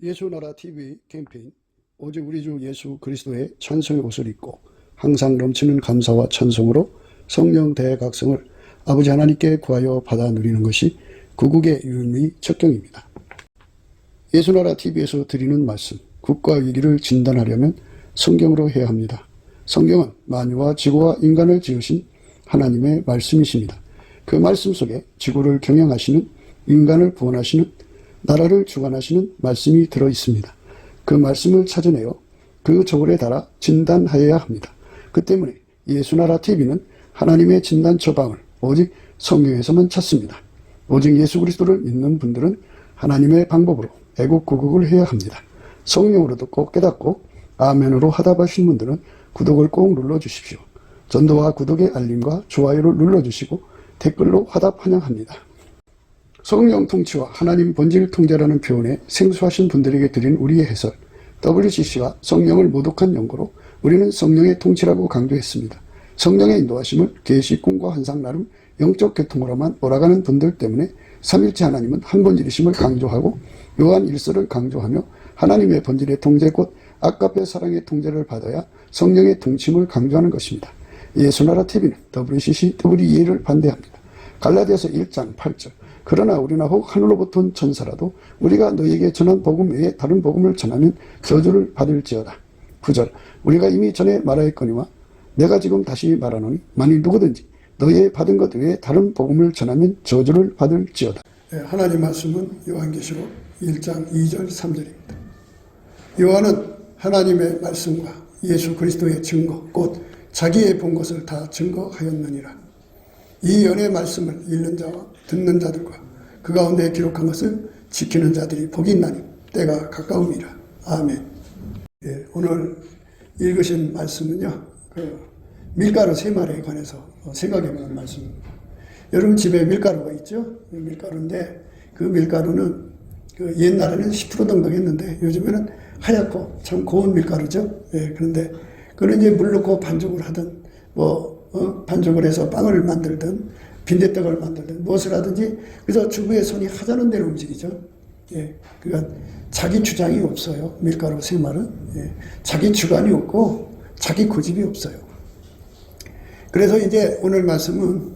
예수나라 TV 캠페인 오직 우리 주 예수 그리스도의 찬송의 옷을 입고 항상 넘치는 감사와 찬송으로 성령 대각성을 아버지 하나님께 구하여 받아 누리는 것이 구국의 유일무이 척경입니다. 예수나라 TV에서 드리는 말씀, 국가 위기를 진단하려면 성경으로 해야 합니다. 성경은 만유와 지구와 인간을 지으신 하나님의 말씀이십니다. 그 말씀 속에 지구를 경영하시는, 인간을 구원하시는, 나라를 주관하시는 말씀이 들어있습니다. 그 말씀을 찾아내어 그 저울에 달아 진단하여야 합니다. 그 때문에 예수나라 TV는 하나님의 진단 처방을 오직 성경에서만 찾습니다. 오직 예수 그리스도를 믿는 분들은 하나님의 방법으로 애국구국을 해야 합니다. 성령으로 듣고 깨닫고 아멘으로 화답하신 분들은 구독을 꼭 눌러주십시오. 전도와 구독의 알림과 좋아요를 눌러주시고 댓글로 화답 환영합니다. 성령 통치와 하나님 본질 통제라는 표현에 생소하신 분들에게 드린 우리의 해설, WCC가 성령을 모독한 연고로 우리는 성령의 통치라고 강조했습니다. 성령의 인도하심을 계시, 꿈과 환상 나름 영적 계통으로만 몰아가는 분들 때문에 삼일체 하나님은 한 본질이심을 강조하고 요한 1서를 강조하며 하나님의 본질의 통제 곧 아까페 사랑의 통제를 받아야 성령의 통치임을 강조하는 것입니다. 예수나라 TV는 WCC, WEA를 반대합니다. 갈라디아서 1장 8절 그러나 우리나 혹 하늘로부터 온 천사라도 우리가 너희에게 전한 복음 외에 다른 복음을 전하면 저주를 받을지어다. 9절 우리가 이미 전에 말하였거니와 내가 지금 다시 말하노니 만일 누구든지 너희의 받은 것 외에 다른 복음을 전하면 저주를 받을지어다. 하나님 말씀은 요한계시록 1장 2절 3절입니다. 요한은 하나님의 말씀과 예수 그리스도의 증거 곧 자기의 본 것을 다 증거하였느니라. 이 연의 말씀을 읽는 자와 듣는 자들과 그 가운데 기록한 것을 지키는 자들이 복이 있나니 때가 가까움이라. 아멘. 오늘 읽으신 말씀은요, 밀가루 3마리에 관해서 생각해보는 말씀입니다. 여러분 집에 밀가루가 있죠? 밀가루인데 그 밀가루는 옛날에는 10% 등등했는데 요즘에는 하얗고 참 고운 밀가루죠. 그런데 그걸 이제 물 넣고 반죽을 하든 반죽을 해서 빵을 만들든 빈대떡을 만들든 무엇을 하든지 그래서 주부의 손이 하자는 대로 움직이죠. 그러니까 자기 주장이 없어요. 밀가루 3마리는. 자기 주관이 없고 자기 고집이 없어요. 그래서 이제 오늘 말씀은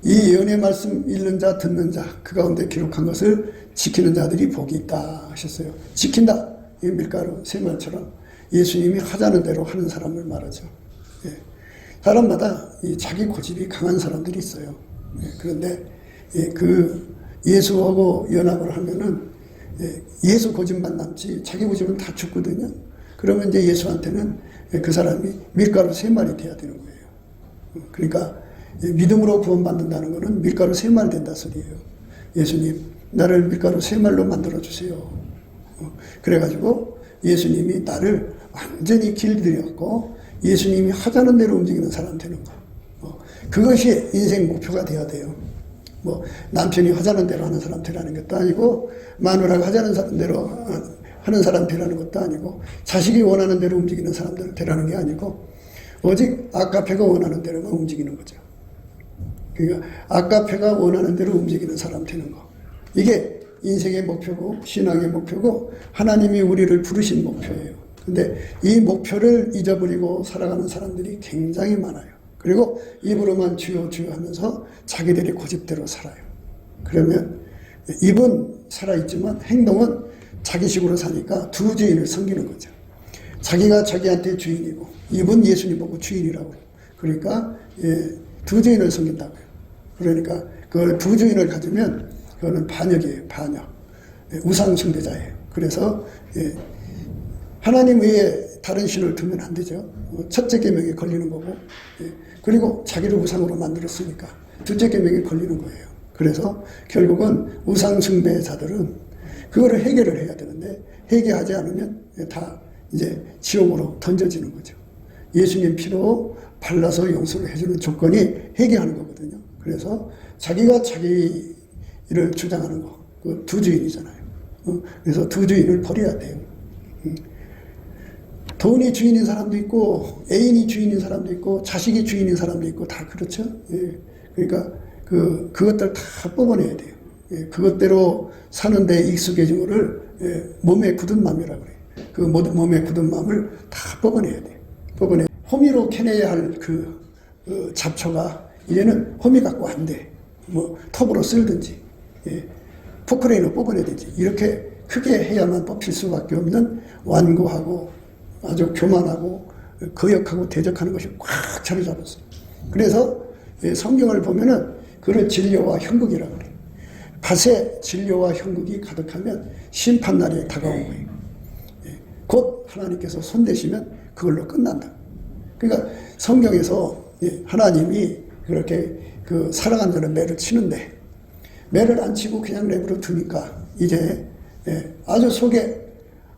이 예언의 말씀 읽는 자 듣는 자 그 가운데 기록한 것을 지키는 자들이 복이 있다 하셨어요. 지킨다. 이 밀가루 3마리처럼 예수님이 하자는 대로 하는 사람을 말하죠. 사람마다 자기 고집이 강한 사람들이 있어요. 그런데 예수하고 연합을 하면은 예수 고집만 남지 자기 고집은 다 죽거든요. 그러면 이제 예수한테는 그 사람이 밀가루 3마리 돼야 되는 거예요. 그러니까 믿음으로 구원받는다는 것은 밀가루 3마리 된다 소리예요. 예수님 나를 밀가루 3마리로 만들어주세요. 그래가지고 예수님이 나를 완전히 길들였고 예수님이 하자는 대로 움직이는 사람 되는 거. 그것이 인생 목표가 돼야 돼요. 남편이 하자는 대로 하는 사람 되라는 것도 아니고 마누라가 하자는 대로 하는 사람 되라는 것도 아니고 자식이 원하는 대로 움직이는 사람들 되라는 게 아니고 오직 아까페가 원하는 대로만 움직이는 거죠. 그러니까 아까페가 원하는 대로 움직이는 사람 되는 거. 이게 인생의 목표고 신앙의 목표고 하나님이 우리를 부르신 목표예요. 근데 이 목표를 잊어버리고 살아가는 사람들이 굉장히 많아요. 그리고 입으로만 주여 주여 하면서 자기들이 고집대로 살아요. 그러면 입은 살아있지만 행동은 자기식으로 사니까 두 주인을 섬기는 거죠. 자기가 자기한테 주인이고 입은 예수님 보고 주인이라고. 그러니까 두 주인을 섬긴다고요. 그러니까 그걸 두 주인을 가지면 그거는 반역이에요. 반역. 우상 숭배자예요. 그래서 하나님 외에 다른 신을 두면 안 되죠. 첫째 계명에 걸리는 거고 그리고 자기를 우상으로 만들었으니까 둘째 계명에 걸리는 거예요. 그래서 결국은 우상 숭배자들은 그거를 해결을 해야 되는데 해결하지 않으면 다 이제 지옥으로 던져지는 거죠. 예수님 피로 발라서 용서를 해주는 조건이 해결하는 거거든요. 그래서 자기가 자기를 주장하는 거, 그 두 주인이잖아요. 그래서 두 주인을 버려야 돼요. 돈이 주인인 사람도 있고 애인이 주인인 사람도 있고 자식이 주인인 사람도 있고 다 그렇죠. 그러니까 그것들 다 뽑아내야 돼요. 그것대로 사는데 익숙해진 거를 몸에 굳은 마음이라고 그래요. 그 몸에 굳은 마음을 다 뽑아내야 돼요. 호미로 캐내야 할 잡초가 이제는 호미 갖고 안 돼. 뭐 톱으로 쓸든지 포크레인으로 뽑아내야 되지. 이렇게 크게 해야만 뽑힐 수밖에 없는 완고하고 아주 교만하고 거역하고 대적하는 것이 꽉 자리 잡았어요. 그래서 성경을 보면은 그를 진료와 형국이라고 그래요. 밭에 진료와 형국이 가득하면 심판날이 다가온 거예요. 곧 하나님께서 손대시면 그걸로 끝난다. 그러니까 성경에서 하나님이 그렇게 그 사랑하는 자는 매를 치는데 매를 안 치고 그냥 내버려 두니까 이제 아주 속에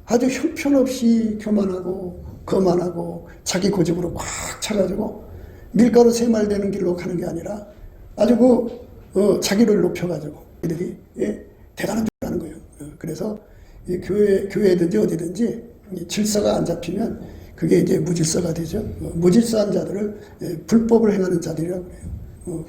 아주 형편없이 교만하고 거만하고 자기 고집으로 꽉 차가지고 밀가루 새말되는 길로 가는 게 아니라 아주 자기를 높여가지고 이들이 대단한 줄 아는 거예요. 그래서 교회든지 어디든지 질서가 안 잡히면 그게 이제 무질서가 되죠. 무질서한 자들을 불법을 행하는 자들이라고 그래요.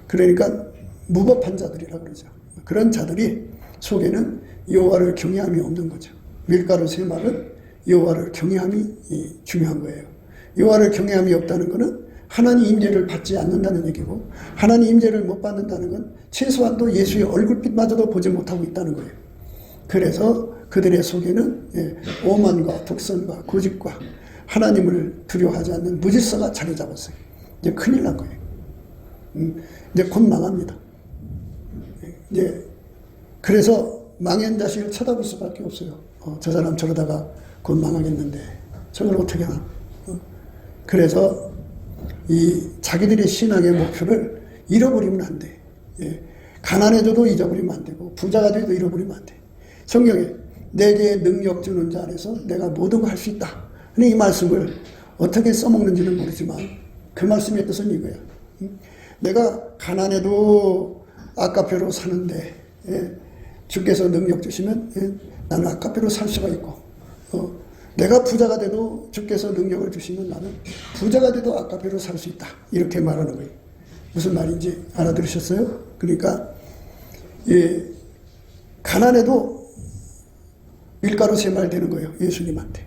그러니까 무법한 자들이라고 그러죠. 그런 자들이 속에는 여호와를 경외함이 없는 거죠. 밀가루 새말은 여호와를 경외함이 중요한 거예요. 여호와를 경외함이 없다는 것은 하나님 임재를 받지 않는다는 얘기고, 하나님 임재를 못 받는다는 건 최소한도 예수의 얼굴빛마저도 보지 못하고 있다는 거예요. 그래서 그들의 속에는 오만과 독선과 고집과 하나님을 두려워하지 않는 무질서가 자리 잡았어요. 이제 큰일 난 거예요. 이제 곧 망합니다. 이제 그래서 망한 자식을 쳐다볼 수밖에 없어요. 저 사람 저러다가 곧 망하겠는데 저걸 어떻게 하나. 그래서 이 자기들의 신앙의 목표를 잃어버리면 안 돼. 가난해져도 잊어버리면 안 되고 부자가 돼도 잃어버리면 안 돼. 성경에 내게 능력 주는 자 안에서 내가 모든 걸 할 수 있다. 이 말씀을 어떻게 써먹는지는 모르지만 그 말씀의 뜻은 이거야. 내가 가난해도 아까페로 사는데 주께서 능력 주시면 나는 아까페로 살 수가 있고, 내가 부자가 돼도 주께서 능력을 주시면 나는 부자가 돼도 아까페로 살 수 있다. 이렇게 말하는 거예요. 무슨 말인지 알아들으셨어요? 그러니까 가난해도 밀가루 새말 되는 거예요. 예수님한테.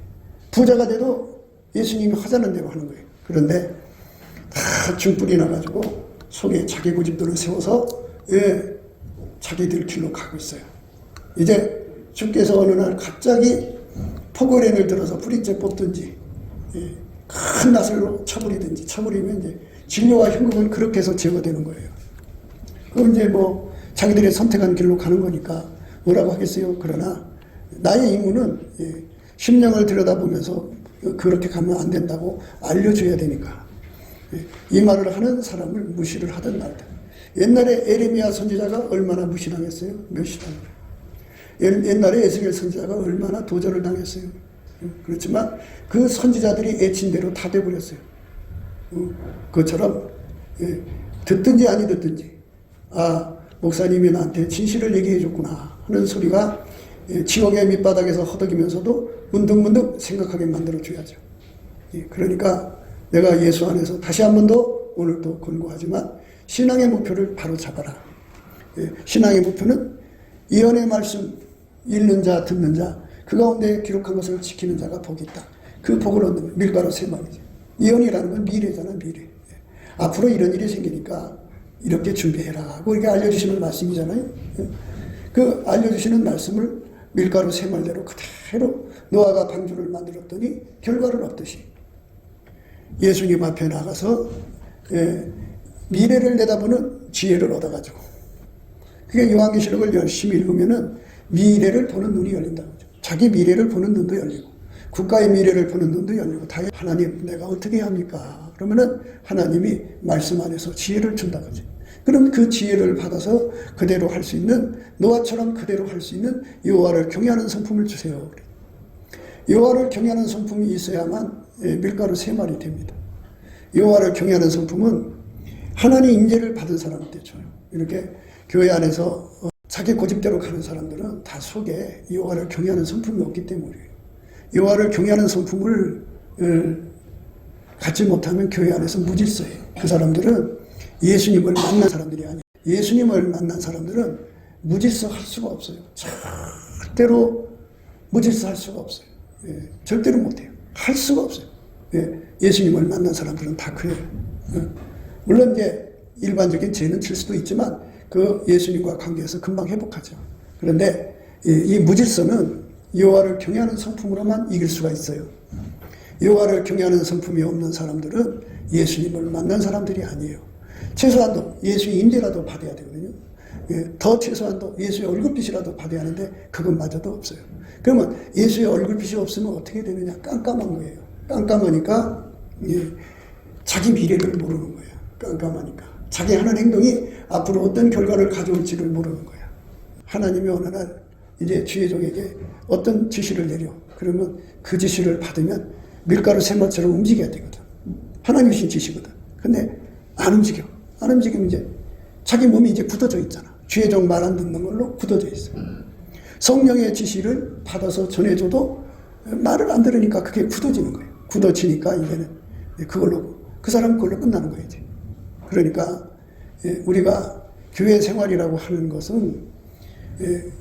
부자가 돼도 예수님이 하자는 대로 하는 거예요. 그런데 다 중불이 나가지고 속에 자기 고집들을 세워서 자기들 길로 가고 있어요. 이제 주께서 어느 날 갑자기 포고렌을 들어서 뿌리째 뽑든지 큰 낫으로 쳐버리든지 쳐버리면 이제 진료와 형국은 그렇게 해서 제거되는 거예요. 그럼 이제 뭐 자기들이 선택한 길로 가는 거니까 뭐라고 하겠어요. 그러나 나의 임무는 심령을 들여다보면서 그렇게 가면 안 된다고 알려줘야 되니까 이 말을 하는 사람을 무시를 하던 말들. 옛날에 에레미야 선지자가 얼마나 무시당했어요? 멸시당했어요. 옛날에 에스겔 선지자가 얼마나 도전을 당했어요. 그렇지만 그 선지자들이 애친 대로 다 돼버렸어요. 그것처럼 듣든지 아니 듣든지 목사님이 나한테 진실을 얘기해 줬구나 하는 소리가 지옥의 밑바닥에서 허덕이면서도 문득문득 생각하게 만들어줘야죠. 그러니까 내가 예수 안에서 다시 한 번 더 오늘도 권고하지만 신앙의 목표를 바로 잡아라. 신앙의 목표는 예언의 말씀 읽는 자 듣는 자 그 가운데 기록한 것을 지키는 자가 복이 있다. 그 복을 얻는 밀가루 새말이죠. 예언이라는 건 미래잖아. 미래. 앞으로 이런 일이 생기니까 이렇게 준비해라 하고 이렇게 알려주시는 말씀이잖아요. 그 알려주시는 말씀을 밀가루 새말대로 그대로 노아가 방주를 만들었더니 결과를 얻듯이 예수님 앞에 나가서 미래를 내다보는 지혜를 얻어가지고, 그게 요한계시록을 열심히 읽으면은 미래를 보는 눈이 열린다고 하죠. 자기 미래를 보는 눈도 열리고 국가의 미래를 보는 눈도 열리고 다 하나님 내가 어떻게 합니까? 그러면은 하나님이 말씀 안에서 지혜를 준다고 하죠. 그럼 그 지혜를 받아서 그대로 할 수 있는, 노아처럼 그대로 할 수 있는 여호와를 경외하는 성품을 주세요. 여호와를 경외하는 성품이 있어야만 밀가루 새말이 됩니다. 여호와를 경외하는 성품은 하나님 임재를 받은 사람한테 줘요. 이렇게 교회 안에서 자기 고집대로 가는 사람들은 다 속에 여호와를 경외하는 성품이 없기 때문이에요. 여호와를 경외하는 성품을 갖지 못하면 교회 안에서 무질서해요. 그 사람들은 예수님을 만난 사람들이 아니에요. 예수님을 만난 사람들은 무질서 할 수가 없어요. 절대로 무질서 할 수가 없어요. 예, 절대로 못해요. 할 수가 없어요. 예, 예수님을 만난 사람들은 다 그래요. 예. 물론 이제 일반적인 죄는 질 수도 있지만 그 예수님과 관계에서 금방 회복하죠. 그런데 이 무질서는 여호와를 경외하는 성품으로만 이길 수가 있어요. 여호와를 경외하는 성품이 없는 사람들은 예수님을 만난 사람들이 아니에요. 최소한도 예수의 임재라도 받아야 되거든요. 예, 더 최소한도 예수의 얼굴빛이라도 받아야 하는데 그것마저도 없어요. 그러면 예수의 얼굴빛이 없으면 어떻게 되느냐? 깜깜한 거예요. 깜깜하니까 자기 미래를 모르는 거예요. 깜깜하니까. 자기 하는 행동이 앞으로 어떤 결과를 가져올지를 모르는 거예요. 하나님이 어느 날 이제 주의 종에게 어떤 지시를 내려. 그러면 그 지시를 받으면 밀가루 샘물처럼 움직여야 되거든. 하나님이 신 지시거든. 근데 안 움직여. 안 움직이면 이제 자기 몸이 이제 굳어져 있잖아. 주의 종 말 안 듣는 걸로 굳어져 있어. 성령의 지시를 받아서 전해줘도 말을 안 들으니까 그게 굳어지는 거예요. 굳어지니까 이제는 그걸로, 그 사람은 그걸로 끝나는 거예요, 이제. 그러니까 우리가 교회 생활이라고 하는 것은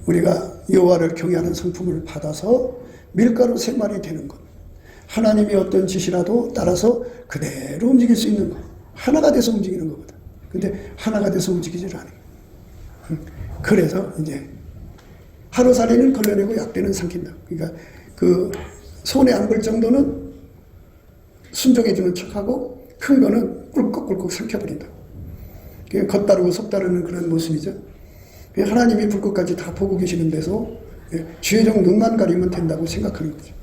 우리가 여호와를 경외하는 성품을 받아서 밀가루 생활이 되는 것. 하나님이 어떤 지시라도 따라서 그대로 움직일 수 있는 것. 하나가 돼서 움직이는 거거든. 근데 하나가 돼서 움직이질 않아요. 그래서 이제 하루살이는 걸러내고 약대는 삼킨다. 그러니까 그 손에 안 걸 정도는 순종해주는 척하고 큰 거는 꿀꺽꿀꺽 삼켜버린다. 겉다르고 속다르는 그런 모습이죠. 하나님이 불꽃까지 다 보고 계시는 데서 주의 종 눈만 가리면 된다고 생각하는 거죠.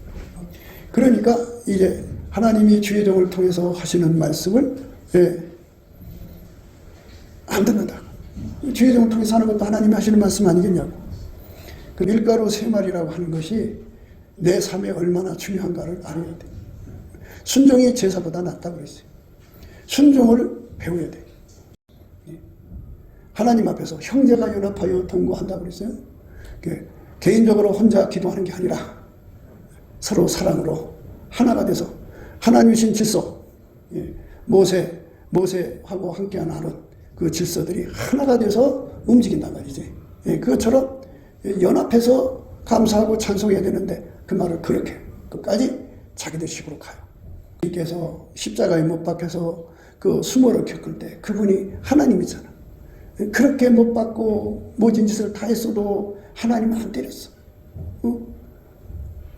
그러니까 이제 하나님이 주의 종을 통해서 하시는 말씀을 안 듣는다. 주의 종을 통해서 하는 것도 하나님이 하시는 말씀 아니겠냐고. 그 밀가루 세말이라고 하는 것이 내 삶에 얼마나 중요한가를 알아야 돼. 순종이 제사보다 낫다고 그랬어요. 순종을 배워야 돼. 하나님 앞에서 형제가 연합하여 동거한다고 그랬어요. 개인적으로 혼자 기도하는 게 아니라 서로 사랑으로 하나가 돼서 하나님이 신 질서, 모세하고 함께한 아론, 그 질서들이 하나가 돼서 움직인단 말이지. 그것처럼 연합해서 감사하고 찬송해야 되는데 그 말을 그렇게 끝까지 자기들 식으로 가요. 주님께서 십자가에 못 박혀서 그 수모를 겪을 때 그분이 하나님이잖아. 그렇게 못 받고 모진 짓을 다 했어도 하나님은 안 때렸어.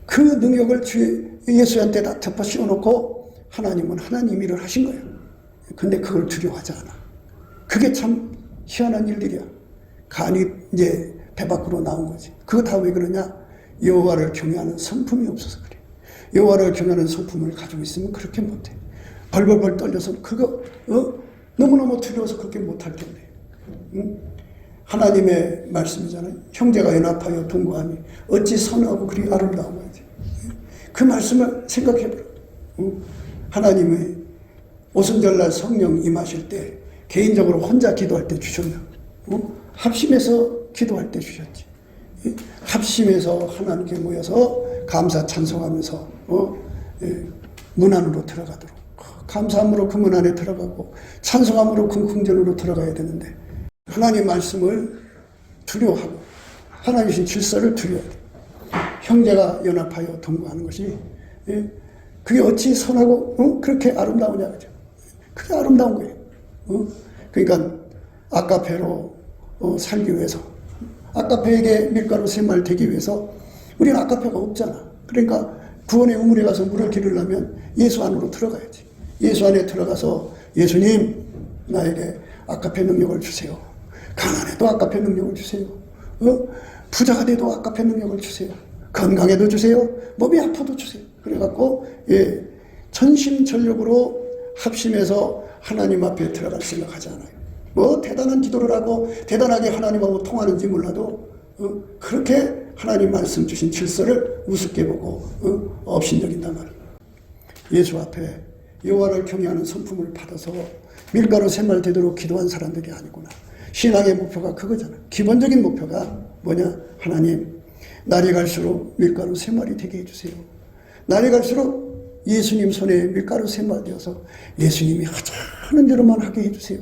그 능력을 예수한테 다 덮어 씌워놓고 하나님은 하나님 일을 하신 거예요. 근데 그걸 두려워하지 않아. 그게 참 희한한 일들이야. 간이 이제 배 밖으로 나온 거지. 그거 다 왜 그러냐? 여호와를 경외하는 성품이 없어서 그래. 여호와를 경외하는 성품을 가지고 있으면 그렇게 못해. 벌벌벌 떨려서 그거 너무너무 두려워서 그렇게 못할 텐데. 하나님의 말씀이잖아요. 형제가 연합하여 동거하니 어찌 선하고 그리 아름다운 거지. 그 말씀을 생각해보라. 하나님의 오순절날 성령 임하실 때 개인적으로 혼자 기도할 때 주셨나? 합심해서 기도할 때 주셨지. 합심해서 하나님께 모여서 감사 찬송하면서 문 안으로 들어가도록, 감사함으로 그 문 안에 들어가고 찬송함으로 그 궁전으로 들어가야 되는데 하나님 말씀을 두려워하고 하나님의 질서를 두려워해. 형제가 연합하여 동거하는 것이 그게 어찌 선하고 그렇게 아름다우냐, 그죠? 그게 아름다운 거예요. 그러니까 아카페로 살기 위해서, 아카페에게 밀가루 세말 되기 위해서 우리는 아카페가 없잖아. 그러니까 구원의 우물에 가서 물을 기르려면 예수 안으로 들어가야지. 예수 안에 들어가서 예수님 나에게 아카페 능력을 주세요. 가난해도 아카페 능력을 주세요. 부자가 돼도 아카페 능력을 주세요. 건강해도 주세요. 몸이 아파도 주세요. 그래갖고 전심전력으로 합심해서 하나님 앞에 들어갈 생각하지 않아요. 뭐 대단한 기도를 하고 대단하게 하나님하고 통하는지 몰라도 그렇게 하나님 말씀 주신 질서를 우습게 보고 업신여긴단 말이에요. 예수 앞에 여호와를 경외하는 성품을 받아서 밀가루 샘말 되도록 기도한 사람들이 아니구나. 신앙의 목표가 그거잖아. 기본적인 목표가 뭐냐? 하나님, 날이 갈수록 밀가루 샘말이 되게 해주세요. 날이 갈수록 예수님 손에 밀가루 샘말 되어서 예수님이 하자는 대로만 하게 해주세요.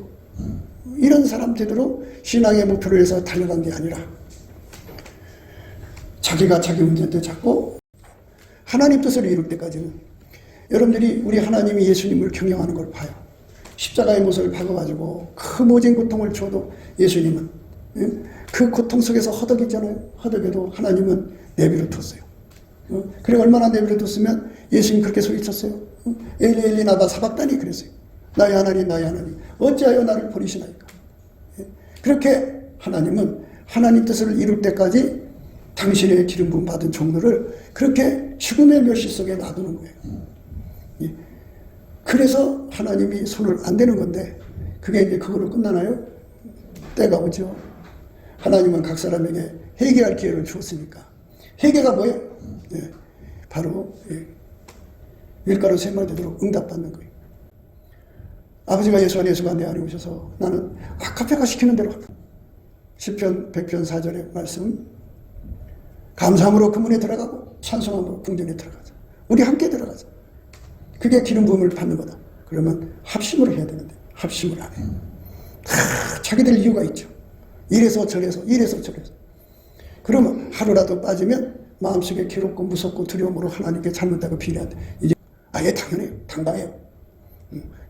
이런 사람 제대로 신앙의 목표를 위해서 달려간 게 아니라 자기가 자기 운전대 잡고 하나님 뜻을 이룰 때까지는 여러분들이 우리 하나님이 예수님을 경영하는 걸 봐요. 십자가의 못을 박아가지고 그 모진 고통을 줘도 예수님은 그 고통 속에서 허덕이잖아요. 허덕여도 하나님은 내버려 뒀어요. 그래 얼마나 내버려 뒀으면 예수님 그렇게 소리쳤어요. 엘리 엘리 나바 사박다니 그랬어요. 나의 하나님 나의 하나님 어찌하여 나를 버리시나이까. 그렇게 하나님은 하나님 뜻을 이룰 때까지 당신의 기름 부음 받은 종들을 그렇게 죽음의 멸시 속에 놔두는 거예요. 그래서 하나님이 손을 안 대는 건데 그게 이제 그걸로 끝나나요? 때가 오죠. 하나님은 각 사람에게 회개할 기회를 주었으니까. 회개가 뭐예요? 바로 밀가루 샘말 되도록 응답받는 거예요. 아버지가 예수 안에 예수가 내 안에 오셔서 나는 아카페가 시키는 대로 시편 100편 4절의 말씀 감사함으로 그 문에 들어가고 찬송함으로 궁전에 들어가자. 우리 함께 들어가자. 그게 기름 부음을 받는 거다. 그러면 합심을 해야 되는데 합심을 안 해. 자기들 이유가 있죠. 이래서 저래서 그러면 하루라도 빠지면 마음속에 괴롭고 무섭고 두려움으로 하나님께 잘못하고 비례한다. 이제 아예 당연해요. 당당해요.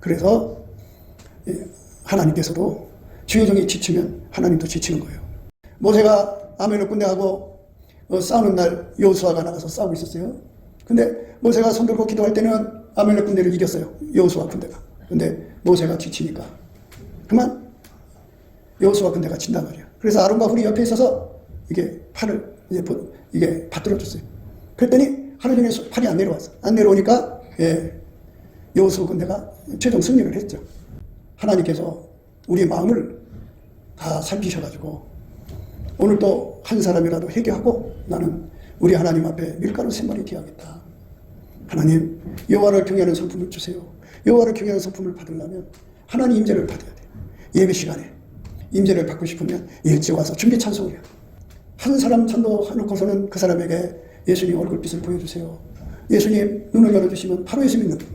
그래서 하나님께서도 주의 종이 지치면 하나님도 지치는 거예요. 모세가 아멜렉 군대하고 싸우는 날 여호수아가 나가서 싸우고 있었어요. 근데 모세가 손 들고 기도할 때는 아멜렉 군대를 이겼어요. 여호수아 군대가. 근데 모세가 지치니까 그만 여호수아 군대가 진단 말이야. 그래서 아론과 훌이 옆에 있어서 이게 팔을 이게 받들어줬어요. 그랬더니 하루 종일 팔이 안 내려왔어. 안 내려오니까 여호수아 군대가 최종 승리를 했죠. 하나님께서 우리 마음을 다 살피셔가지고 오늘 또 한 사람이라도 회개하고 나는 우리 하나님 앞에 밀가루 샘말이 되어야겠다. 하나님 여호와를 경외하는 성품을 주세요. 여호와를 경외하는 성품을 받으려면 하나님 임재를 받아야 돼요. 예배 시간에 임재를 받고 싶으면 일찍 와서 준비 찬송을 해요. 한 사람 전도해놓고서는 그 사람에게 예수님 얼굴빛을 보여주세요. 예수님 눈을 열어주시면 바로 예수 믿는 거예요.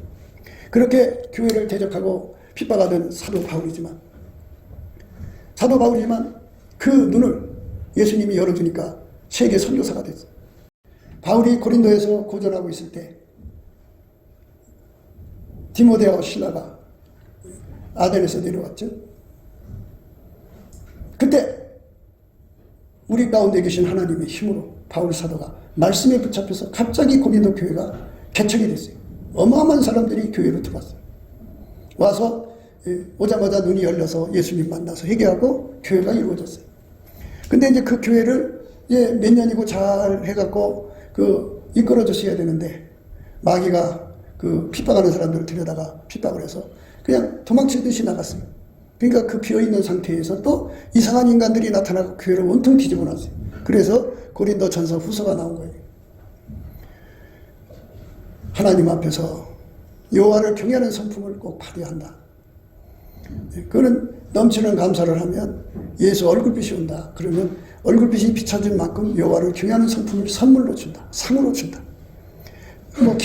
그렇게 교회를 대적하고 핍박하던 사도 바울이지만 그 눈을 예수님이 열어주니까 세계 선교사가 됐어요. 바울이 고린도에서 고전하고 있을 때 디모데와 실라가 아덴에서 내려왔죠. 그때 우리 가운데 계신 하나님의 힘으로 바울 사도가 말씀에 붙잡혀서 갑자기 고린도 교회가 개척이 됐어요. 어마어마한 사람들이 교회로 들어왔어요. 와서 오자마자 눈이 열려서 예수님 만나서 회개하고 교회가 이루어졌어요. 근데 이제 그 교회를 몇 년이고 잘 해갖고 이끌어 줬어야 되는데 마귀가 핍박하는 사람들을 들여다가 핍박을 해서 그냥 도망치듯이 나갔어요. 그러니까 그 비어있는 상태에서 또 이상한 인간들이 나타나고 교회를 온통 뒤집어 놨어요. 그래서 고린도 전서 후서가 나온 거예요. 하나님 앞에서 여호와를 경외하는 성품을 꼭 받아야 한다. 그거는 넘치는 감사를 하면 예수 얼굴빛이 온다. 그러면 얼굴빛이 비춰진 만큼 여호와를 경외하는 성품을 선물로 준다. 상으로 준다.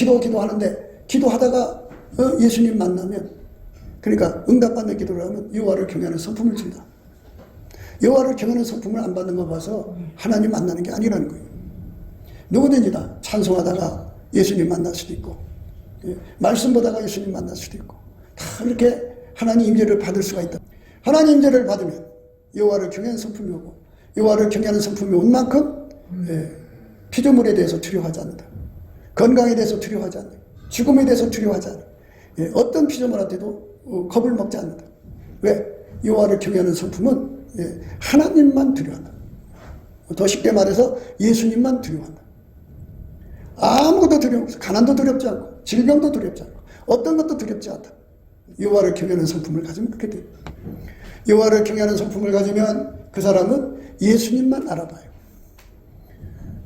기도하는데 기도하다가 예수님 만나면 그러니까 응답받는 기도를 하면 여호와를 경외하는 성품을 준다. 여호와를 경외하는 성품을 안 받는 거 봐서 하나님 만나는 게 아니라는 거예요. 누구든지 다 찬송하다가 예수님 만날 수도 있고 말씀 보다가 예수님 만날 수도 있고 다 이렇게 하나님 임재를 받을 수가 있다. 하나님 임재를 받으면 여호와를 경외하는 성품이 오고 여호와를 경외하는 성품이 온 만큼 피조물에 대해서 두려워하지 않는다. 건강에 대해서 두려워하지 않는다. 죽음에 대해서 두려워하지 않는다. 어떤 피조물한테도 겁을 먹지 않는다. 왜? 여호와를 경외하는 성품은 하나님만 두려워한다. 더 쉽게 말해서 예수님만 두려워한다. 아무것도 두려움 없어. 가난도 두렵지 않고 질병도 두렵지 않고 어떤 것도 두렵지 않다. 여호와를 경외하는 성품을 가지면 그렇게 돼요. 여호와를 경외하는 성품을 가지면 그 사람은 예수님만 알아봐요.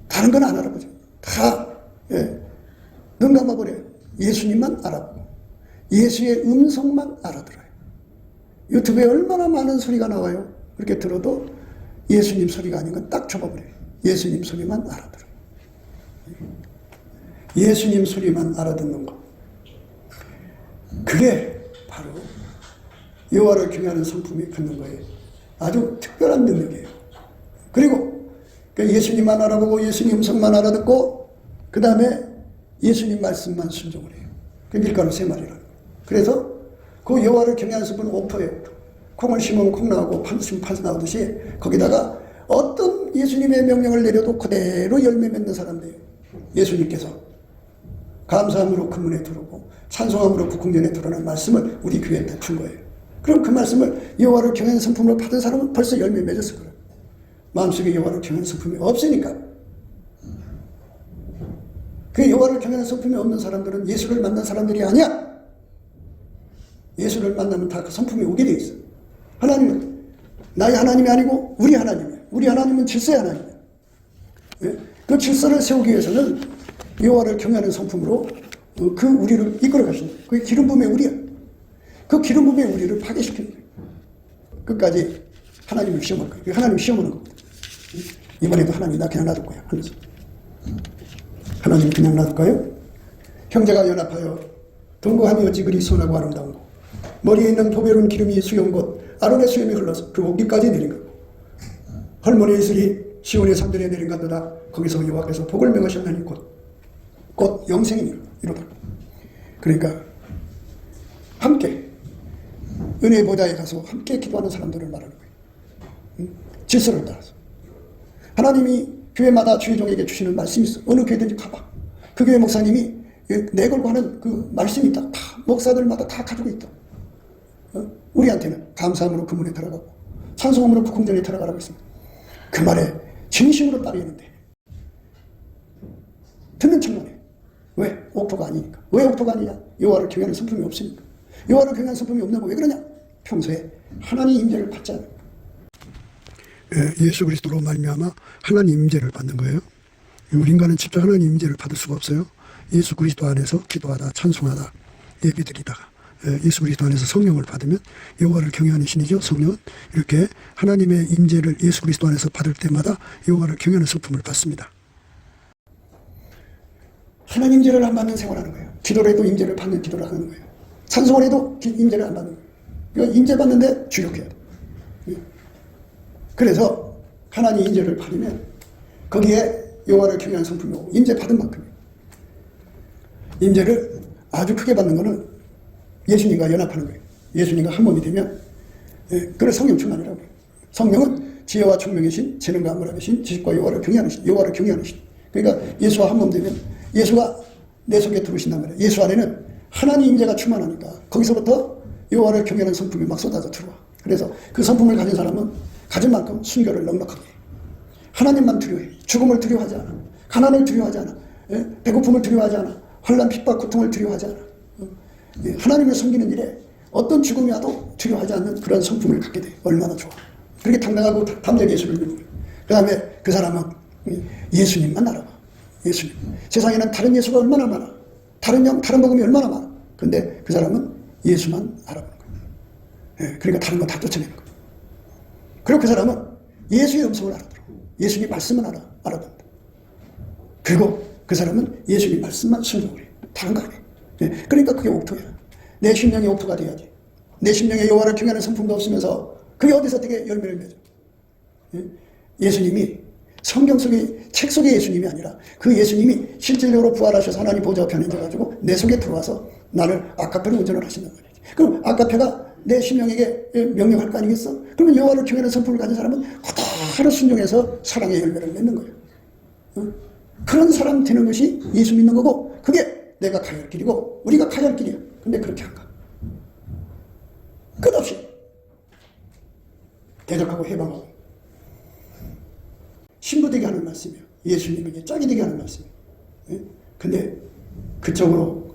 다른 건 안 알아보죠. 다 눈 감아버려요. 예수님만 알아보고 예수의 음성만 알아들어요. 유튜브에 얼마나 많은 소리가 나와요. 그렇게 들어도 예수님 소리가 아닌 건 딱 접어버려요. 예수님 소리만 알아들어요. 예수님 소리만 알아듣는 것. 그게 바로 여호와를 경외하는 성품이 갖는 거예요. 아주 특별한 능력이에요. 그리고 예수님만 알아보고 예수님 음성만 알아듣고 그 다음에 예수님 말씀만 순종을 해요. 그 밀가루 3마리라는 거예요. 그래서 그 여호와를 경외하는 성품은 옥토예요. 콩을 심으면 콩 나오고 판 심으면 판 나오듯이 거기다가 어떤 예수님의 명령을 내려도 그대로 열매 맺는 사람들이에요. 예수님께서 감사함으로 금문에 들어오고 찬송함으로 국궁전에 들어오는 말씀을 우리 교회에 베푼 거예요. 그럼 그 말씀을 여호와를 경외하는 성품으로 받은 사람은 벌써 열매 맺었을 거예요. 마음속에 여호와를 경외하는 성품이 없으니까. 그 여호와를 경외하는 성품이 없는 사람들은 예수를 만난 사람들이 아니야. 예수를 만나면 다 그 성품이 오게 돼 있어. 하나님은 나의 하나님이 아니고 우리 하나님이야. 우리 하나님은 질서의 하나님이야. 그 질서를 세우기 위해서는 여호와를 경외하는 성품으로 그 우리를 이끌어 가신다. 그게 기름 부음의 우리야. 그 기름 부음의 우리를 파괴시키는 거예요. 끝까지 하나님을 시험할 거예요. 하나님 시험하는 겁니다. 이번에도 하나님 나 그냥 놔둘 거야 하면서. 하나님 그냥 놔둘까요? 형제가 연합하여 동거함이 어찌 그리 선하고 아름다운 거. 머리에 있는 보배로운 기름이 수여온 곳 아론의 수염이 흘러서 그 옷깃까지 내린 거고. 헐모니의 이슬이 시온의 산들에 내린 것보다 거기서 여호와께서 복을 명하셨나니 곧 영생이니라 이러더라. 그러니까 함께 은혜 보좌에 가서 함께 기도하는 사람들을 말하는 거예요. 질서를 따라서. 하나님이 교회마다 주의 종에게 주시는 말씀이 있어. 어느 교회든지 가봐. 그 교회 목사님이 내걸고 하는 그 말씀이 있다. 다 목사들마다 다 가지고 있다. 우리한테는 감사함으로 그 문에 들어가고 찬송함으로 그 궁전에 들어가라고 했습니다. 그 말에 진심으로 따르는데 듣는 척만 해. 왜? 옥토가 아니니까. 왜 옥토가 아니냐? 여호와를 경외하는 성품이 없으니까. 여호와를 경외하는 성품이 없는 거 왜 그러냐? 평소에 하나님 임재를 받지 않아요. 예수 그리스도로 말미암아 하나님 임재를 받는 거예요. 우리 인간은 직접 하나님 임재를 받을 수가 없어요. 예수 그리스도 안에서 기도하다 찬송하다 예배드리다가 예수 그리스도 안에서 성령을 받으면 여호와를 경외하는 신이죠. 성령은 이렇게 하나님의 임재를 예수 그리스도 안에서 받을 때마다 여호와를 경외하는 성품을 받습니다. 하나님 임재를 안 받는 생활하는 거예요. 기도를 해도 임재를 받는 기도를 하는 거예요. 찬송을 해도 임재를 안 받는 거예요. 그러니까 임재 받는데 주력해야 돼. 그래서 하나님 임재를 받으면 거기에 여호와를 경외하는 성품이 오고 임재 받은 만큼이에요. 임재를 아주 크게 받는 거는 예수님과 연합하는 거예요. 예수님과 한 몸이 되면 그걸 성령 충만이라고 해요. 성령은 지혜와 총명이신 재능과 안무라이신 지식과 여호와를 경외하는 신, 여호와를 경외하는 신. 그러니까 예수와 한 몸 되면 예수가 내 속에 들어오신단 말이에요. 예수 안에는 하나님 임재가 충만하니까 거기서부터 여호와를 경외하는 성품이 막 쏟아져 들어와. 그래서 그 성품을 가진 사람은 가진 만큼 순결을 넉넉하게 해요. 하나님만 두려워해. 죽음을 두려워하지 않아. 가난을 두려워하지 않아. 배고픔을 두려워하지 않아. 환난, 핍박, 고통을 두려워하지 않아. 하나님을 섬기는 일에 어떤 죽음이 와도 두려워하지 않는 그런 성품을 갖게 돼. 얼마나 좋아. 그렇게 당당하고 담대하게 예수를 믿는 거예요. 그 다음에 그 사람은 예수님만 알아봐. 예수님. 세상에는 다른 예수가 얼마나 많아. 다른 복음이 얼마나 많아. 근데 그 사람은 예수만 알아보는 거예요. 그러니까 다른 건 다 쫓아내는 거예요. 그리고 그 사람은 예수의 음성을 알아들어. 예수님 말씀을 알아듣는다. 그리고 그 사람은 예수님 말씀만 순종을 해요. 다른 거 안 해. 그러니까 그게 옥토야. 내 심령이 옥토가 돼야지. 내 심령에 여호와를 경외하는 성품도 없으면서 그게 어디서 어떻게 열매를 맺어. 예수님이 성경 속의 책 속의 예수님이 아니라 그 예수님이 실질적으로 부활하셔서 하나님 보좌 우편에 앉아가지고 내 속에 들어와서 나를 아카페로 운전을 하신단 말이지. 그럼 아카페가 내 심령에게 명령할 거 아니겠어? 그러면 여호와를 경외하는 성품을 가진 사람은 그대로 순종해서 사랑의 열매를 맺는 거예요. 그런 사람 되는 것이 예수 믿는 거고 그게 내가 가야 할 길이고 우리가 가야 할 길이야. 근데 그렇게 안 가. 끝없이 대적하고 해방하고 신부되게 하는 말씀이에요. 예수님에게 짝이 되게 하는 말씀이에요. 근데 그쪽으로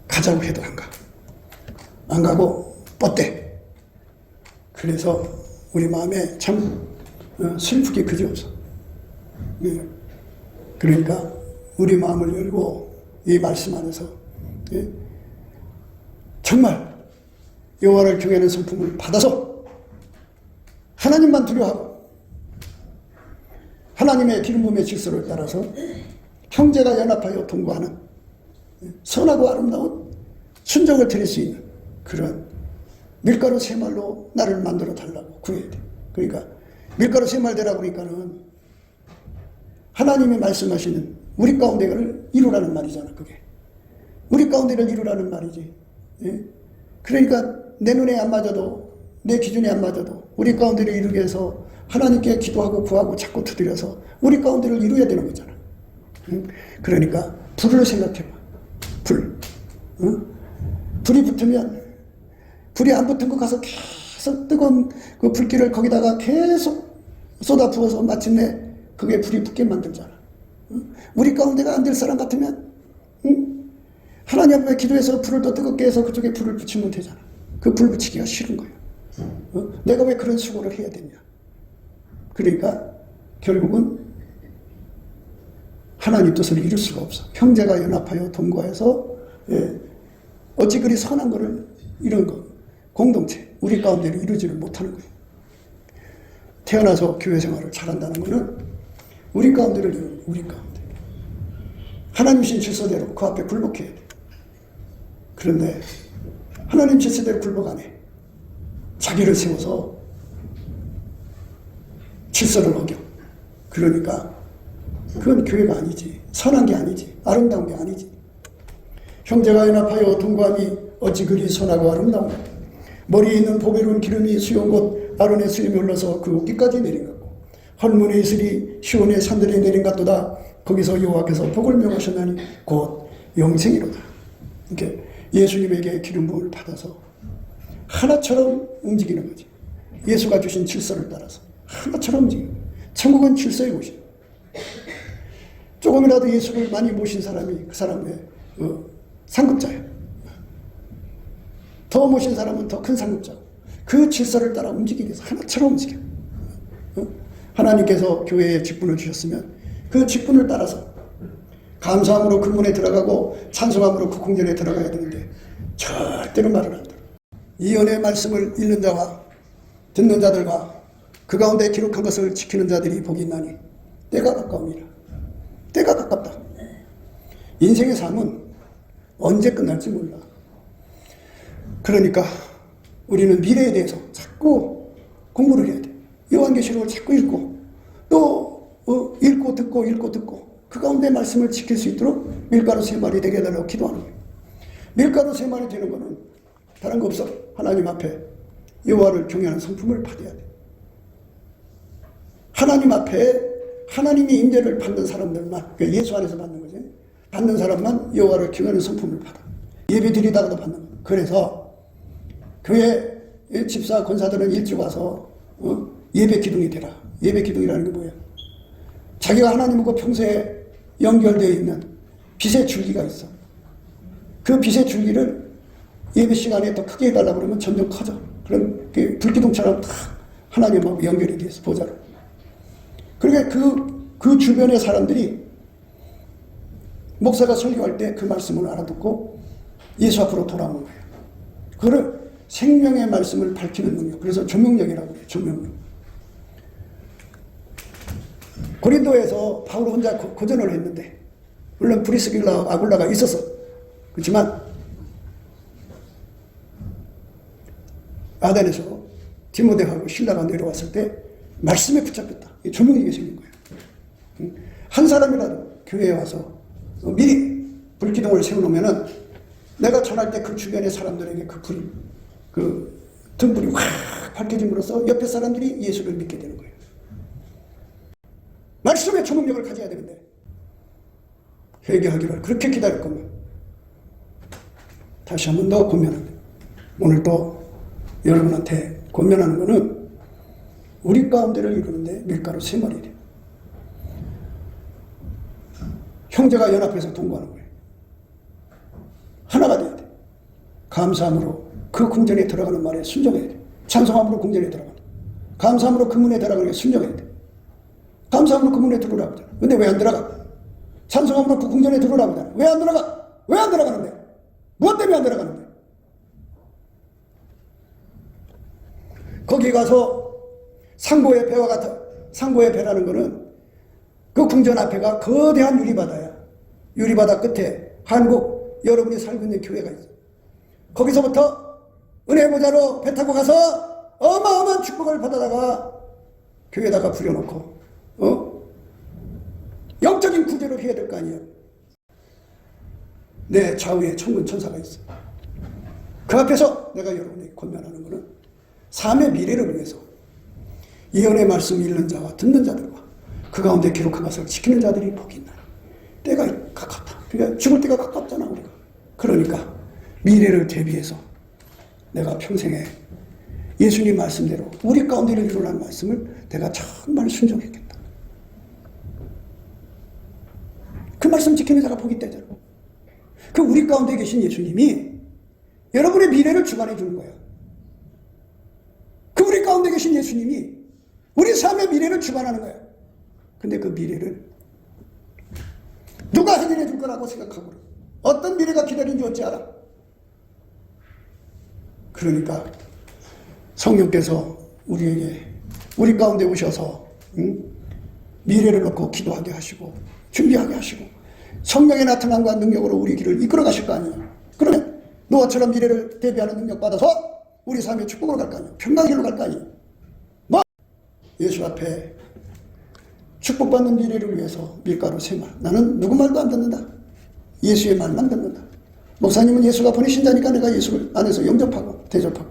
가자고 해도 안 가. 안 가고 뻗대. 그래서 우리 마음에 참 슬프게 그지없어. 그러니까 우리 마음을 열고 이 말씀 안에서 정말 여호와를 경외하는 성품을 받아서 하나님만 두려워하고 하나님의 기름 부음의 질서를 따라서 형제가 연합하여 동거하는 선하고 아름다운 순종을 드릴 수 있는 그런 밀가루 세 말로 나를 만들어 달라고 구해야 돼. 그러니까 밀가루 세 말 되라고 그러니까는 하나님이 말씀하시는 우리 가운데를 이루라는 말이잖아. 그게 우리 가운데를 이루라는 말이지. 예? 그러니까 내 눈에 안 맞아도, 내 기준에 안 맞아도 우리 가운데를 이루기 위해서 하나님께 기도하고 구하고 자꾸 두드려서 우리 가운데를 이루어야 되는 거잖아. 그러니까 불을 생각해봐. 불. 불이 붙으면, 불이 안 붙은 거 가서 계속 뜨거운 그 불길을 거기다가 계속 쏟아 부어서 마침내 그게 불이 붙게 만들잖아. 우리 가운데가 안 될 사람 같으면 하나님 앞에 기도해서 불을 더 뜨겁게 해서 그쪽에 불을 붙이면 되잖아. 그 불 붙이기가 싫은 거예요. 내가 왜 그런 수고를 해야 되냐. 그러니까 결국은 하나님 뜻을 이룰 수가 없어. 형제가 연합하여 동거해서 어찌 그리 선한 거를 이런 거 공동체 우리 가운데를 이루지를 못하는 거예요. 태어나서 교회 생활을 잘한다는 것은 우리 가운데를 이루는 우리 가운데 하나님 신 질서대로 그 앞에 굴복해야 돼. 그런데 하나님 질서대로 굴복 안 해. 자기를 세워서 질서를 어겨. 그러니까 그건 교회가 아니지. 선한 게 아니지. 아름다운 게 아니지. 형제가 연합하여 동거함이 어찌 그리 선하고 아름다운가. 머리에 있는 보배로운 기름이 수용 곧 아론의 수염이 올라서 그 옷깃까지 내린 같고 헐문의 이슬이 시온의 산들에 내린 같도다. 거기서 여호와께서 복을 명하셨나니 곧 영생이로다. 이렇게 예수님에게 기름 부음을 받아서 하나처럼 움직이는 거지. 예수가 주신 질서를 따라서 하나처럼 움직이는 거지. 천국은 질서의 곳이에요. 조금이라도 예수를 많이 모신 사람이 그 사람의 상급자예요. 더 모신 사람은 더 큰 상급자고 그 질서를 따라 움직이기 위해서 하나처럼 움직여. 하나님께서 교회에 직분을 주셨으면 그 직분을 따라서 감사함으로 그 문에 들어가고 찬송함으로 그 궁전에 들어가야 되는데 절대로 말을 안 들어. 이 은혜의 말씀을 읽는 자와 듣는 자들과 그 가운데 기록한 것을 지키는 자들이 복이 있나니 때가 가까웁니다. 때가 가깝다. 인생의 삶은 언제 끝날지 몰라. 그러니까 우리는 미래에 대해서 자꾸 공부를 해야 돼. 요한계시록을 자꾸 읽고 또 읽고 듣고 그 가운데 말씀을 지킬 수 있도록 밀가루 3마리 되게 해달라고 기도하는 거예요. 밀가루 3마리 되는 거는 다른 거 없어. 하나님 앞에 여호와를 경외하는 성품을 받아야 돼. 하나님 앞에 하나님의 임재를 받는 사람들만, 예수 안에서 받는 거지. 받는 사람만 여호와를 경외하는 성품을 받아. 예배 드리다가도 받는 거야. 그래서 교회 집사 권사들은 일찍 와서 예배 기둥이 되라. 예배 기둥이라는 게 뭐야? 자기가 하나님과 평소에 연결되어 있는 빛의 줄기가 있어. 그 빛의 줄기를 예배 시간에 더 크게 해달라고 그러면 점점 커져. 그럼 불기둥처럼 다 하나님하고 연결이 돼 있어, 보좌로. 그러니까 그 주변의 사람들이 목사가 설교할 때 그 말씀을 알아듣고 예수 앞으로 돌아오는 거예요. 그걸 생명의 말씀을 밝히는 능력. 그래서 조명력이라고 그래요. 조명력. 고린도에서 바울 혼자 고전을 했는데 물론 브리스길라 아굴라가 있었어. 그렇지만 아덴에서 디모데하고 신라가 내려왔을 때 말씀에 붙잡혔다. 조명력이 생긴 거예요. 한 사람이라도 교회에 와서 미리 불기둥을 세워놓으면은 내가 전할 때 그 주변의 사람들에게 그 등불이 확 밝혀짐으로써 옆에 사람들이 예수를 믿게 되는 거예요. 말씀의 조명력을 가져야 되는데 회개하기를 그렇게 기다릴 거면 다시 한 번 더 권면합니다. 오늘 또 여러분한테 권면하는 것은 우리 가운데를 이루는데 밀가루 3마리 돼. 형제가 연합해서 동거하는 거예요. 하나가 돼야 돼. 감사함으로 그 궁전에 들어가는 말에 순종해야 돼. 찬송함으로 궁전에 들어가는. 감사함으로 그 문에 들어가는 게 순종해야 돼. 감사함으로 그 문에 들어오라고 하잖아. 근데 왜 안 들어가? 찬송함으로 그 궁전에 들어오라고 하잖아. 왜 안 들어가? 왜 안 들어가는데? 무엇 때문에 안 들어가는데? 거기 가서 상고의 배와 같아. 상고의 배라는 거는 그 궁전 앞에가 거대한 유리바다야. 유리바다 끝에 한국 여러분이 살고 있는 교회가 있어. 거기서부터 은혜 모자로 배 타고 가서 어마어마한 축복을 받아다가 교회에다가 부려놓고 영적인 구제를 해야 될 거 아니에요. 내 좌우에 천군 천사가 있어. 그 앞에서 내가 여러분에게 권면하는 것은 삶의 미래를 위해서 예언의 말씀 읽는 자와 듣는 자들과 그 가운데 기록한 것을 지키는 자들이 복이 있나라. 때가 가깝다. 그러니까 죽을 때가 가깝잖아 우리가. 그러니까 미래를 대비해서 내가 평생에 예수님 말씀대로 우리 가운데를 이루라는 말씀을 내가 정말 순종했겠다. 그 말씀 지키는 자가 복이 있다잖아. 그 우리 가운데 계신 예수님이 여러분의 미래를 주관해 주는 거예요. 그 우리 가운데 계신 예수님이 우리 삶의 미래를 주관하는 거예요. 근데 그 미래를 누가 해결해 줄 거라고 생각하고 어떤 미래가 기다리는 줄 어찌 알아? 그러니까 성령께서 우리에게 우리 가운데 오셔서 미래를 놓고 기도하게 하시고 준비하게 하시고 성령의 나타남과 능력으로 우리 길을 이끌어 가실 거 아니에요. 그러면 노아처럼 미래를 대비하는 능력 받아서 우리 삶의 축복으로 갈 거 아니에요. 평강의 길로 갈 거 아니에요. 뭐 예수 앞에 축복받는 미래를 위해서 밀가루 세말. 나는 누구 말도 안 듣는다. 예수의 말만 듣는다. 목사님은 예수가 보내신 자니까 내가 예수를 안에서 영접하고 대접하고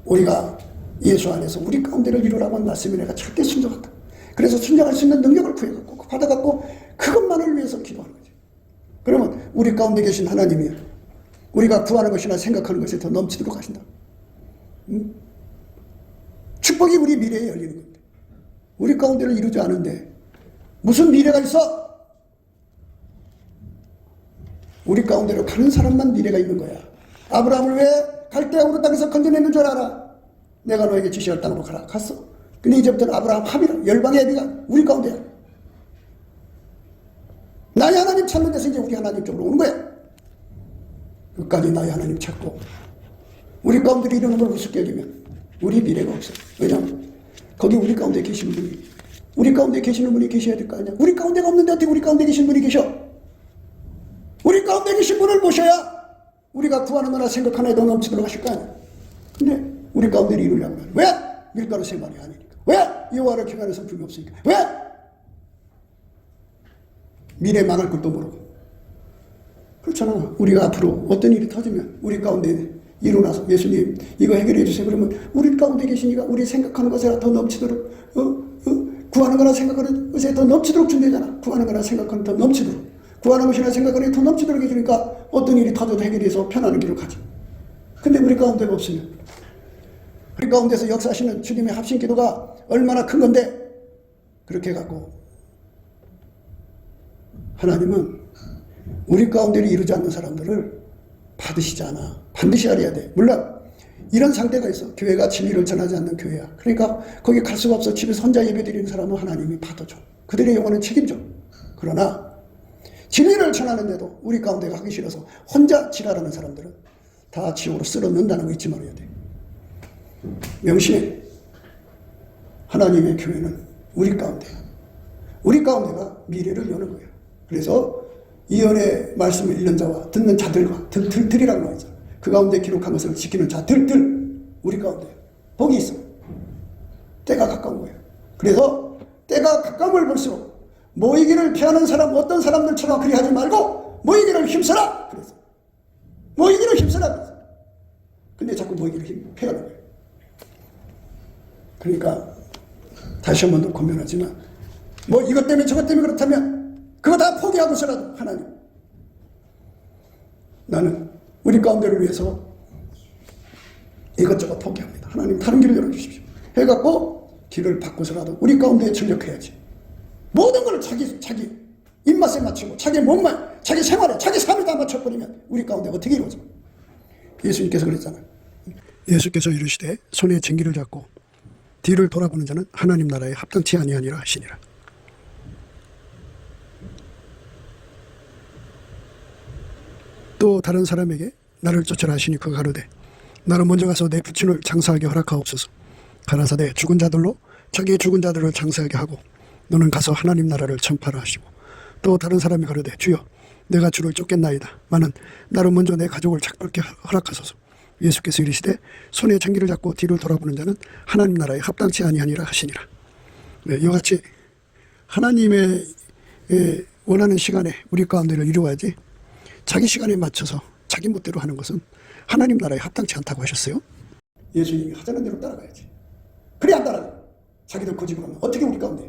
우리가 예수 안에서 우리 가운데를 이루라고 한 말씀에 내가 절대 순종한다. 그래서 순종할 수 있는 능력을 구해갖고 받아갖고 그것만을 위해서 기도하는 거지. 그러면 우리 가운데 계신 하나님이 우리가 구하는 것이나 생각하는 것이 더 넘치도록 하신다. 축복이 우리 미래에 열리는 건데 우리 가운데를 이루지 않은데 무슨 미래가 있어? 우리 가운데로 가는 사람만 미래가 있는 거야. 아브라함을 왜 갈대아우르 땅에서 건져내는 줄 알아? 내가 너에게 지시할 땅으로 가라. 갔어. 근데 이제부터는 아브라함 합이라. 열방의 애비가 우리 가운데야. 나의 하나님 찾는 데서 이제 우리 하나님 쪽으로 오는 거야. 끝까지 나의 하나님 찾고 우리 가운데 이러는 걸 우습게 여기면 우리 미래가 없어. 왜냐하면 거기 우리 가운데 계시는 분이 우리 가운데 계시는 분이 계셔야 될 거 아니야. 우리 가운데가 없는데 어떻게 우리 가운데 계신 분이 계셔? 우리 가운데 계신 분을 모셔야 우리가 구하는 거나 생각하는 애도 넘치도록 하실 거 아니야. 근데 우리 가운데를 이루려고 하는 왜? 밀가루 세 마리 아니니까. 왜? 여호와를 경외하는 성품이 없으니까. 왜? 미래 망할 것도 모르고. 그렇잖아. 우리가 앞으로 어떤 일이 터지면 우리 가운데 일어나서 예수님 이거 해결해 주세요. 그러면 우리 가운데 계시니까 우리 생각하는 것에 더 넘치도록 구하는 거나 생각하는 것에 더 넘치도록 준대잖아. 구하는 거나 생각하는 더 넘치도록. 구하는 것이나 생각하는 게 더 넘치도록 해주니까 어떤 일이 터져도 해결해서 편안한 길을 가죠. 근데 우리 가운데가 없으면 우리 가운데서 역사하시는 주님의 합심 기도가 얼마나 큰 건데 그렇게 해갖고 하나님은 우리 가운데를 이루지 않는 사람들을 받으시지 않아. 반드시 알아야 돼. 물론 이런 상태가 있어. 교회가 진리를 전하지 않는 교회야. 그러니까 거기 갈 수가 없어. 집에서 혼자 예배 드리는 사람은 하나님이 받아줘. 그들의 영혼은 책임져. 그러나 진리를 전하는데도 우리 가운데가 하기 싫어서 혼자 지랄하는 사람들은 다 지옥으로 쓸어넣는다는 거 잊지 말아야 돼. 명심해. 하나님의 교회는 우리 가운데야. 우리 가운데가 미래를 여는 거예요. 그래서 이언의 말씀을 읽는 자와 듣는 자들과 들이라고 나와 있잖아. 그 가운데 기록한 것을 지키는 자들 우리 가운데 복이 있어. 때가 가까운 거예요. 그래서 때가 가까움을 볼수록 모이기를 피하는 사람 어떤 사람들처럼 그리 하지 말고 모이기를 힘써라. 그래서 모이기를 힘써라. 그래서. 근데 자꾸 모이기를 피하는 거예요. 그러니까 다시 한 번 더 권면하지만 뭐 이것 때문에 저것 때문에 그렇다면 그거 다 포기하고서라도 하나님 나는 우리 가운데를 위해서 이것저것 포기합니다. 하나님 다른 길을 열어주십시오. 해갖고 길을 바꿔서라도 우리 가운데에 전력해야지. 모든 걸 자기 입맛에 맞추고 자기 몸만 자기 생활에 자기 삶에 다 맞춰버리면 우리 가운데 어떻게 이루어져? 예수님께서 그랬잖아요. 예수께서 이르시되 손에 쟁기를 잡고 뒤를 돌아보는 자는 하나님 나라에 합당치 아니하니라 하시니라. 또 다른 사람에게 나를 쫓으라 하시니 그가 가로되 나는 먼저 가서 내 부친을 장사하게 허락하옵소서. 가라사대 죽은 자들로 자기의 죽은 자들을 장사하게 하고 너는 가서 하나님 나라를 전파라 하시고 또 다른 사람이 가로되 주여 내가 주를 쫓겠나이다. 마는 나를 먼저 내 가족을 작별케 허락하소서. 예수께서 이르시되 손에 장기를 잡고 뒤를 돌아보는 자는 하나님 나라에 합당치 아니하니라 하시니라. 네, 이와 같이 하나님의 원하는 시간에 우리 가운데를 이루어야지 자기 시간에 맞춰서 자기 멋대로 하는 것은 하나님 나라에 합당치 않다고 하셨어요. 예수님이 하자는 대로 따라가야지. 그래 안 따라가. 자기들 고집을 하면 어떻게 우리 가운데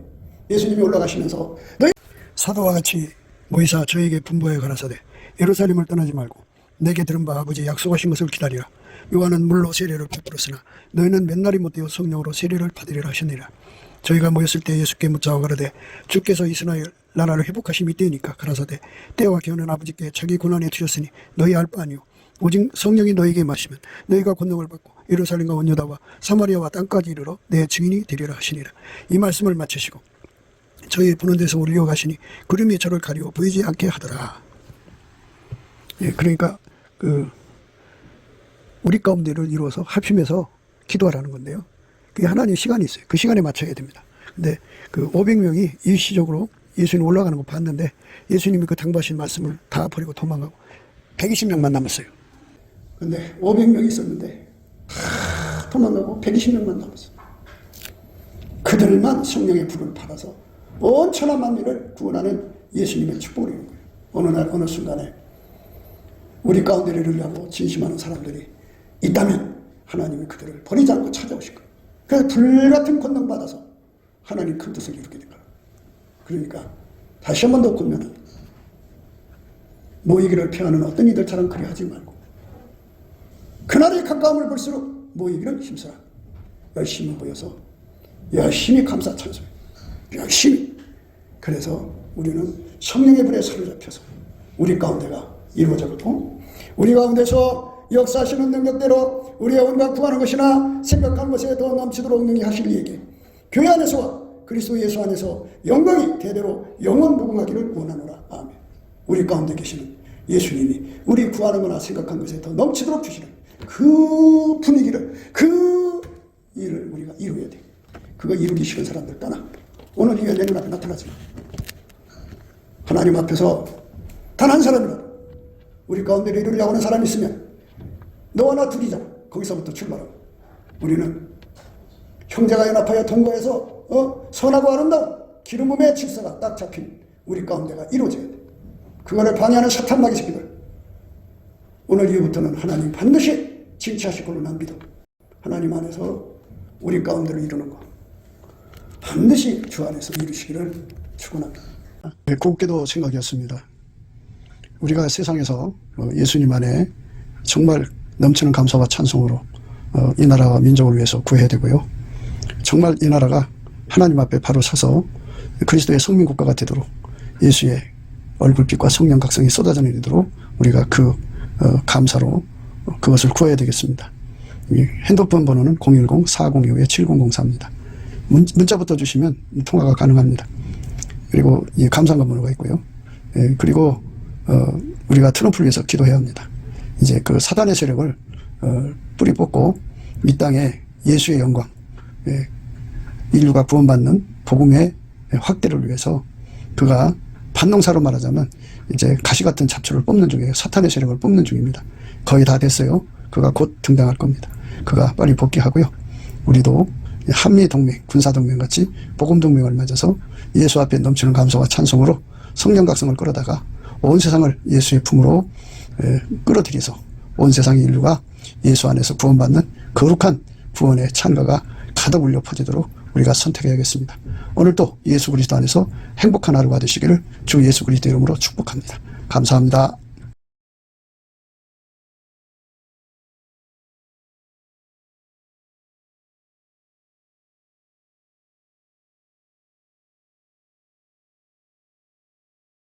예수님이 올라가시면서 너희 사도와 같이 모이사 저에게 분부하여 가라사대 예루살렘을 떠나지 말고 내게 들은 바 아버지 약속하신 것을 기다리라. 요한은 물로 세례를 베풀었으나 너희는 몇 날이 못되어 성령으로 세례를 받으리라 하시니라. 저희가 모였을 때 예수께 묻자고 가라되 주께서 이스라엘 나라를 회복하심이 때이니까 가라사대 때와 기한은 아버지께 자기 고난에 두셨으니 너희 알 바 아니오. 오직 성령이 너희에게 마시면 너희가 권능을 받고 예루살렘과 온 유다와 사마리아와 땅까지 이르러 내 증인이 되리라 하시니라. 이 말씀을 마치시고 저희 보는 데서 올려 가시니 구름이 저를 가리워 보이지 않게 하더라. 예, 그러니까 우리 가운데를 이루어서 합심해서 기도하라는 건데요. 그게 하나님 시간이 있어요. 그 시간에 맞춰야 됩니다. 근데 500명이 일시적으로 예수님 올라가는 거 봤는데 예수님이 그 당부하신 말씀을 다 버리고 도망가고 120명만 남았어요. 근데 500명이 있었는데 다 도망가고 120명만 남았어요. 그들만 성령의 불을 받아서 온 천하 만민을 구원하는 예수님의 축복을 이룬 거예요. 어느 날 어느 순간에 우리 가운데를 이루려고 진심하는 사람들이 있다면 하나님이 그들을 버리지 않고 찾아오실 거예요. 그래서 불같은 권능 받아서 하나님 큰 뜻을 이루게 된 거예요. 그러니까 다시 한 번 더 권면은 모이기를 피하는 어떤 이들처럼 그리 하지 말고 그날의 가까움을 볼수록 모이기를 힘써라. 열심히 모여서 열심히 감사 찬송 열심히. 그래서 우리는 성령의 불에 사로잡혀서 우리 가운데가 이루어졌고 우리 가운데서 역사하시는 능력대로 우리의 온갖 구하는 것이나 생각하는 것에 더 넘치도록 능히 하실 이에게 교회 안에서와 그리스도 예수 안에서 영광이 대대로 영원 무궁하기를 원하노라. 아멘. 우리 가운데 계시는 예수님이 우리 구하는 거나 생각하는 것에 더 넘치도록 주시는 그 분위기를 그 일을 우리가 이루어야 돼. 그거 이루기 싫은 사람들 떠나. 오늘 이게 내 눈앞에 나타나지 마. 하나님 앞에서 단 한 사람이라도 우리 가운데 이루려고 하는 사람이 있으면 너와 나 둘이잖아. 거기서부터 출발하고 우리는 형제가 연합하여 동거해서 선하고 아름다운 기름 부음의 질서가 딱 잡힌 우리 가운데가 이루어져야 돼. 그거를 방해하는 사탄 마귀 새끼들 오늘 이후부터는 하나님 반드시 징치하실 걸로 난 믿어. 하나님 안에서 우리 가운데를 이루는 거 반드시 주 안에서 이루시기를 축원합니다. 곱게도 생각이었습니다. 우리가 세상에서 예수님 안에 정말 넘치는 감사와 찬송으로 이 나라와 민족을 위해서 구해야 되고요. 정말 이 나라가 하나님 앞에 바로 서서 그리스도의 성민국가가 되도록 예수의 얼굴빛과 성령 각성이 쏟아져 내리도록 우리가 그 감사로 그것을 구해야 되겠습니다. 핸드폰 번호는 010-4025-7004입니다. 문자부터 주시면 통화가 가능합니다. 그리고 이 감사한 번호가 있고요. 그리고 우리가 트럼프를 위해서 기도해야 합니다. 이제 그 사단의 세력을 뿌리 뽑고 이 땅에 예수의 영광, 인류가 구원받는 복음의 확대를 위해서 그가 반농사로 말하자면 이제 가시 같은 잡초를 뽑는 중이에요. 사탄의 세력을 뽑는 중입니다. 거의 다 됐어요. 그가 곧 등장할 겁니다. 그가 빨리 복귀하고요. 우리도 한미동맹, 군사동맹 같이 복음동맹을 맺어서 예수 앞에 넘치는 감사와 찬송으로 성령 각성을 끌어다가 온 세상을 예수의 품으로 끌어들여서 온 세상의 인류가 예수 안에서 구원받는 거룩한 구원의 찬가가 가득 울려 퍼지도록 우리가 선택해야겠습니다. 오늘도 예수 그리스도 안에서 행복한 하루가 되시기를 주 예수 그리스도 이름으로 축복합니다. 감사합니다.